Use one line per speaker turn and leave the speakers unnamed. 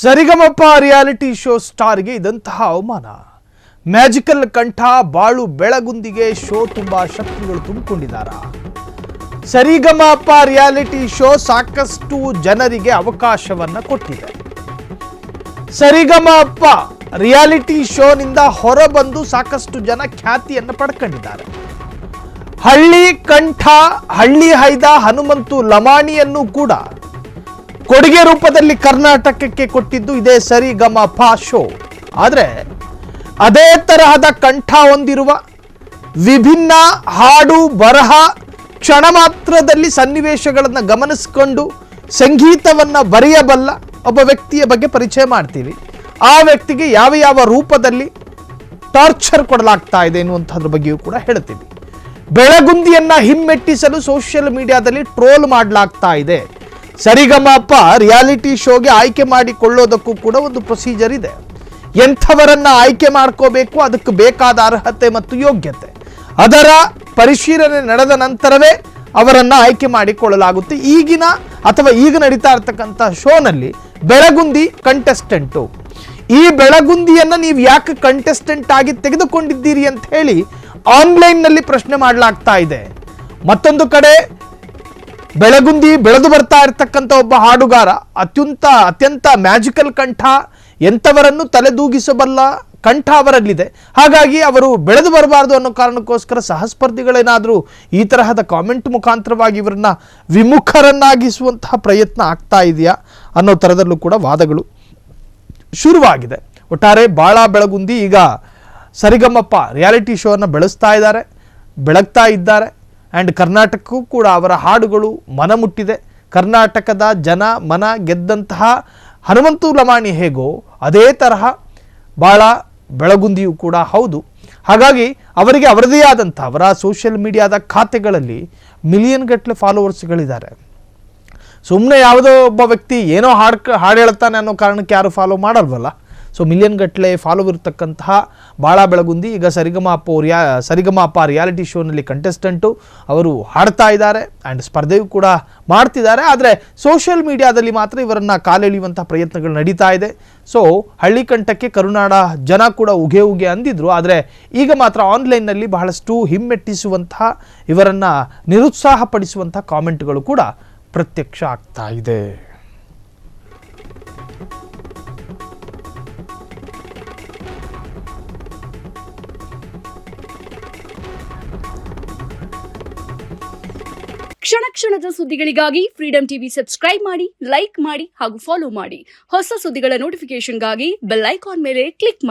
ಸರಿಗಮಪ reality show ಸ್ಟಾರ್ಗೆ ಇದಂತಹ ಅವಮಾನ. Magical ಕಂಠ ಬಾಳು ಬೆಳಗುಂದಿಗೆ ಶೋ ತುಂಬಾ ಶಕ್ತಿಗಳು ತುಂಬಿಕೊಂಡಿದ್ದಾರೆ. ಸರಿಗಮಪ ರಿಯಾಲಿಟಿ ಶೋ ಸಾಕಷ್ಟು ಜನರಿಗೆ ಅವಕಾಶವನ್ನ ಕೊಟ್ಟಿದೆ. ಸರಿಗಮಪ ರಿಯಾಲಿಟಿ ಶೋನಿಂದ ಹೊರಬಂದು ಸಾಕಷ್ಟು ಜನ ಖ್ಯಾತಿಯನ್ನು ಪಡ್ಕೊಂಡಿದ್ದಾರೆ. ಹಳ್ಳಿ ಕಂಠ, ಹಳ್ಳಿ ಹೈದ ಹನುಮಂತು ಲಮಾಣಿಯನ್ನು ಕೂಡ ಕೊಡುಗೆ ರೂಪದಲ್ಲಿ ಕರ್ನಾಟಕಕ್ಕೆ ಕೊಟ್ಟಿದ್ದು ಇದೇ ಸರಿಗಮಪ ಶೋ. ಆದರೆ ಅದೇ ತರಹದ ಕಂಠ ಹೊಂದಿರುವ, ವಿಭಿನ್ನ ಹಾಡು ಬರಹ, ಕ್ಷಣ ಮಾತ್ರದಲ್ಲಿ ಸನ್ನಿವೇಶಗಳನ್ನು ಗಮನಿಸಿಕೊಂಡು ಸಂಗೀತವನ್ನು ಬರೆಯಬಲ್ಲ ಒಬ್ಬ ವ್ಯಕ್ತಿಯ ಬಗ್ಗೆ ಪರಿಚಯ ಮಾಡ್ತೀವಿ. ಆ ವ್ಯಕ್ತಿಗೆ ಯಾವ ಯಾವ ರೂಪದಲ್ಲಿ ಟಾರ್ಚರ್ ಕೊಡಲಾಗ್ತಾ ಇದೆ ಎನ್ನುವಂಥದ್ರ ಬಗ್ಗೆಯೂ ಕೂಡ ಹೇಳ್ತೀವಿ. ಬೆಳಗುಂದಿಯನ್ನ ಹಿಮ್ಮೆಟ್ಟಿಸಲು ಸೋಷಿಯಲ್ ಮೀಡಿಯಾದಲ್ಲಿ ಟ್ರೋಲ್ ಮಾಡಲಾಗ್ತಾ ಇದೆ. ಸರಿಗಮಪ ರಿಯಾಲಿಟಿ ಶೋಗೆ ಆಯ್ಕೆ ಮಾಡಿಕೊಳ್ಳೋದಕ್ಕೂ ಕೂಡ ಒಂದು ಪ್ರೊಸೀಜರ್ ಇದೆ. ಎಂಥವರನ್ನ ಆಯ್ಕೆ ಮಾಡ್ಕೋಬೇಕು, ಅದಕ್ಕೆ ಬೇಕಾದ ಅರ್ಹತೆ ಮತ್ತು ಯೋಗ್ಯತೆ, ಅದರ ಪರಿಶೀಲನೆ ನಡೆದ ನಂತರವೇ ಅವರನ್ನ ಆಯ್ಕೆ ಮಾಡಿಕೊಳ್ಳಲಾಗುತ್ತೆ. ಈಗಿನ ಅಥವಾ ಈಗ ನಡೀತಾ ಇರ್ತಕ್ಕಂಥ ಶೋನಲ್ಲಿ ಬೆಳಗುಂದಿ ಕಂಟೆಸ್ಟೆಂಟು. ಈ ಬೆಳಗುಂದಿಯನ್ನ ನೀವು ಯಾಕೆ ಕಂಟೆಸ್ಟೆಂಟ್ ಆಗಿ ತೆಗೆದುಕೊಂಡಿದ್ದೀರಿ ಅಂತ ಹೇಳಿ ಆನ್ಲೈನ್ನಲ್ಲಿ ಪ್ರಶ್ನೆ ಮಾಡಲಾಗ್ತಾ ಇದೆ. ಮತ್ತೊಂದು ಕಡೆ ಬೆಳಗುಂದಿ ಬೆಳೆದು ಬರ್ತಾ ಇರ್ತಕ್ಕಂಥ ಒಬ್ಬ ಹಾಡುಗಾರ, ಅತ್ಯಂತ ಮ್ಯಾಜಿಕಲ್ ಕಂಠ, ಎಂಥವರನ್ನು ತಲೆದೂಗಿಸಬಲ್ಲ ಕಂಠ ಅವರಲ್ಲಿದೆ. ಹಾಗಾಗಿ ಅವರು ಬೆಳೆದು ಬರಬಾರ್ದು ಅನ್ನೋ ಕಾರಣಕ್ಕೋಸ್ಕರ ಸಹಸ್ಪರ್ಧಿಗಳೇನಾದರೂ ಈ ತರಹದ ಕಾಮೆಂಟ್ ಮುಖಾಂತರವಾಗಿ ಇವರನ್ನ ವಿಮುಖರನ್ನಾಗಿಸುವಂತಹ ಪ್ರಯತ್ನ ಆಗ್ತಾ ಇದೆಯಾ ಅನ್ನೋ ಥರದಲ್ಲೂ ಕೂಡ ವಾದಗಳು ಶುರುವಾಗಿದೆ. ಒಟ್ಟಾರೆ ಬಾಳ ಬೆಳಗುಂದಿ ಈಗ ಸರಿಗಮಪ ರಿಯಾಲಿಟಿ ಶೋವನ್ನು ಬೆಳಗ್ತಾ ಇದ್ದಾರೆ. ಆ್ಯಂಡ್ ಕರ್ನಾಟಕಕ್ಕೂ ಕೂಡ ಅವರ ಹಾಡುಗಳು ಮನ ಮುಟ್ಟಿದೆ. ಕರ್ನಾಟಕದ ಜನ ಮನ ಗೆದ್ದಂತಹ ಹನುಮಂತು ಲಮಾಣಿ ಹೇಗೋ ಅದೇ ತರಹ ಬಾಳ ಬೆಳಗುಂದಿಯೂ ಕೂಡ ಹೌದು. ಹಾಗಾಗಿ ಅವರಿಗೆ ಅವರದೇ ಆದಂಥ ಅವರ ಸೋಷಿಯಲ್ ಮೀಡಿಯಾದ ಖಾತೆಗಳಲ್ಲಿ ಮಿಲಿಯನ್ ಗಟ್ಟಲೆ ಫಾಲೋವರ್ಸ್ಗಳಿದ್ದಾರೆ. ಸುಮ್ಮನೆ ಯಾವುದೋ ಒಬ್ಬ ವ್ಯಕ್ತಿ ಏನೋ ಹಾಡು ಹೇಳ್ತಾನೆ ಅನ್ನೋ ಕಾರಣಕ್ಕೆ ಯಾರು ಫಾಲೋ ಮಾಡಲ್ವಲ್ಲ. ಸೊ ಮಿಲಿಯನ್ ಗಟ್ಟಲೆ ಫಾಲೋ ಇರತಕ್ಕಂತಹ ಬಾಳ ಬೆಳಗುಂದಿ ಈಗ ಸರಿಗಮಪ ರಿಯಾಲಿಟಿ ಶೋನಲ್ಲಿ ಕಂಟೆಸ್ಟೆಂಟು. ಅವರು ಹಾಡ್ತಾ ಇದ್ದಾರೆ ಆ್ಯಂಡ್ ಸ್ಪರ್ಧೆಯೂ ಕೂಡ ಮಾಡ್ತಿದ್ದಾರೆ. ಆದರೆ ಸೋಷಿಯಲ್ ಮೀಡಿಯಾದಲ್ಲಿ ಮಾತ್ರ ಇವರನ್ನು ಕಾಲೆಳೆಯುವಂಥ ಪ್ರಯತ್ನಗಳು ನಡೀತಾ ಇದೆ. ಸೊ ಹಳ್ಳಿ ಕಂಠಕ್ಕೆ ಕರುನಾಡ ಜನ ಕೂಡ ಉಗೆ ಅಂದಿದ್ರು. ಆದರೆ ಈಗ ಮಾತ್ರ ಆನ್ಲೈನ್ನಲ್ಲಿ ಬಹಳಷ್ಟು ಹಿಮ್ಮೆಟ್ಟಿಸುವಂತಹ, ಇವರನ್ನು ನಿರುತ್ಸಾಹಪಡಿಸುವಂಥ ಕಾಮೆಂಟ್ಗಳು ಕೂಡ ಪ್ರತ್ಯಕ್ಷ ಆಗ್ತಾ ಇದೆ.
ಕ್ಷಣ ಕ್ಷಣದ ಸುದ್ದಿಗಳಿಗಾಗಿ ಫ್ರೀಡಂ ಟಿವಿ ಸಬ್ಸ್ಕ್ರೈಬ್ ಮಾಡಿ, ಲೈಕ್ ಮಾಡಿ ಹಾಗೂ ಫಾಲೋ ಮಾಡಿ. ಹೊಸ ಸುದ್ದಿಗಳ ನೋಟಿಫಿಕೇಶನ್ಗಾಗಿ ಬೆಲ್ ಐಕಾನ್ ಮೇಲೆ ಕ್ಲಿಕ್ ಮಾಡಿ.